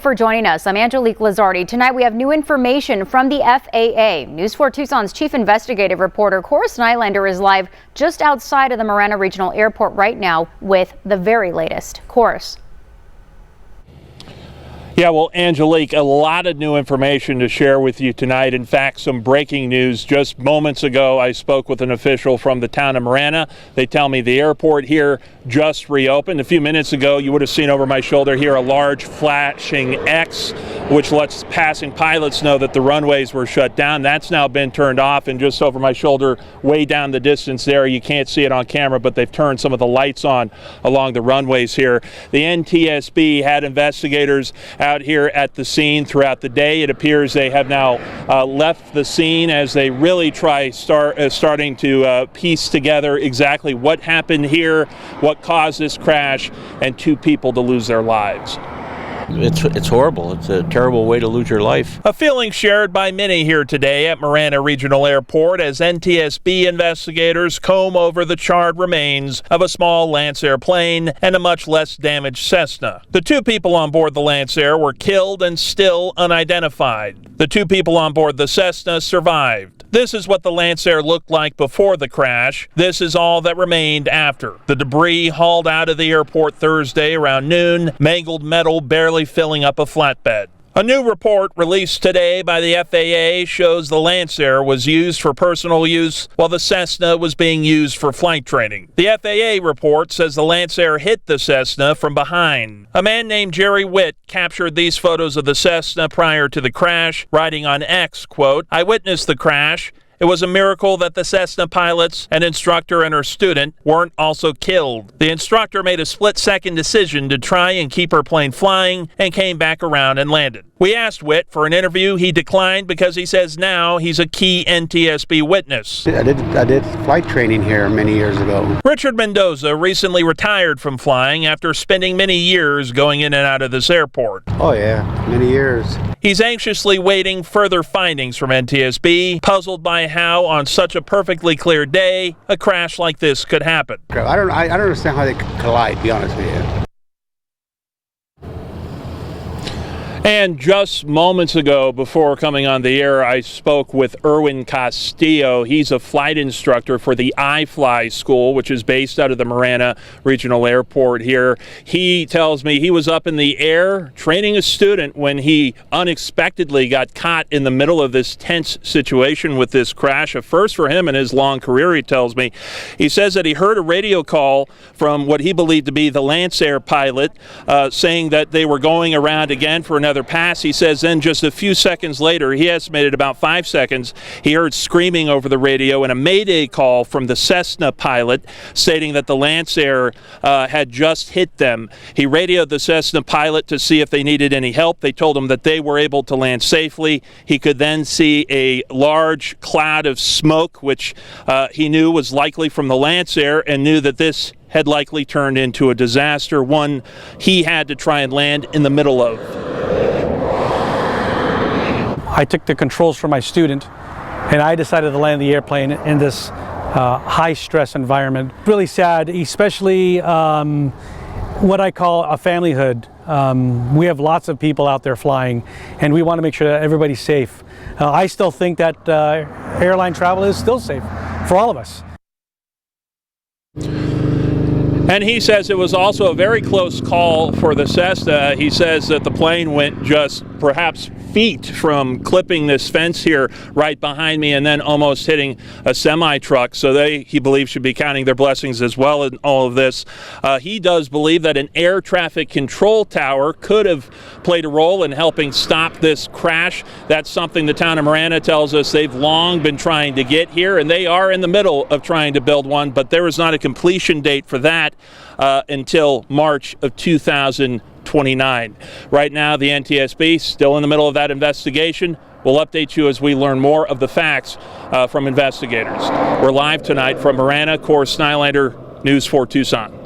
For joining us, I'm Angelique Lizardi. Tonight we have new information from the FAA. News 4 Tucson's chief investigative reporter Cora Nylander is live just outside of the Marana Regional Airport right now with the very latest. Course. Yeah, well, Angelique, a lot of new information to share with you tonight. In fact, some breaking news. Just moments ago, I spoke with an official from the town of Marana. They tell me the airport here just reopened. A few minutes ago, you would have seen over my shoulder here a large flashing X, which lets passing pilots know that the runways were shut down. That's now been turned off, and just over my shoulder, way down the distance there, you can't see it on camera, but they've turned some of the lights on along the runways here. The NTSB had investigators out here at the scene throughout the day. It appears they have now left the scene as they really try starting to piece together exactly what happened here, what caused this crash, and 2 people to lose their lives. It's horrible. It's a terrible way to lose your life. A feeling shared by many here today at Marana Regional Airport as NTSB investigators comb over the charred remains of a small Lancer plane and a much less damaged Cessna. The 2 people on board the Lancer were killed and still unidentified. The 2 people on board the Cessna survived. This is what the Lancer looked like before the crash. This is all that remained after. The debris hauled out of the airport Thursday around noon, mangled metal barely filling up a flatbed. A new report released today by the FAA shows the Lancer was used for personal use while the Cessna was being used for flight training. The FAA report says the Lancer hit the Cessna from behind. A man named Jerry Witt captured these photos of the Cessna prior to the crash, writing on X, quote, "I witnessed the crash. It was a miracle that the Cessna pilots, an instructor and her student, weren't also killed. The instructor made a split-second decision to try and keep her plane flying and came back around and landed." We asked Witt for an interview. He declined because he says now he's a key NTSB witness. I did flight training here many years ago. Richard Mendoza recently retired from flying after spending many years going in and out of this airport. Oh yeah, many years. He's anxiously waiting further findings from NTSB, puzzled by how on such a perfectly clear day a crash like this could happen. I don't understand how they collide, to be honest with you. And just moments ago, before coming on the air, I spoke with Erwin Castillo. He's a flight instructor for the iFly school, which is based out of the Marana Regional Airport here. He tells me he was up in the air training a student when he unexpectedly got caught in the middle of this tense situation with this crash. A first for him in his long career, he tells me. He says that he heard a radio call from what he believed to be the Lancer pilot saying that they were going around again for another pass. He says then just a few seconds later, he estimated about 5 seconds, he heard screaming over the radio and a mayday call from the Cessna pilot stating that the Lancer had just hit them. He radioed the Cessna pilot to see if they needed any help. They told him that they were able to land safely. He could then see a large cloud of smoke, which he knew was likely from the Lancer, and knew that this had likely turned into a disaster, one he had to try and land in the middle of. I took the controls from my student and I decided to land the airplane in this high stress environment. Really sad, especially what I call a familyhood. We have lots of people out there flying and we want to make sure that everybody's safe. I still think that airline travel is still safe for all of us. And he says it was also a very close call for the Cessna. He says that the plane went just perhaps feet from clipping this fence here right behind me and then almost hitting a semi-truck. So he believes, should be counting their blessings as well in all of this. He does believe that an air traffic control tower could have played a role in helping stop this crash. That's something the town of Marana tells us they've long been trying to get here, and they are in the middle of trying to build one, but there is not a completion date for that until March of 2029. Right now, the NTSB still in the middle of that investigation. We'll update you as we learn more of the facts from investigators. We're live tonight from Marana. Cora Nylander, News 4 Tucson.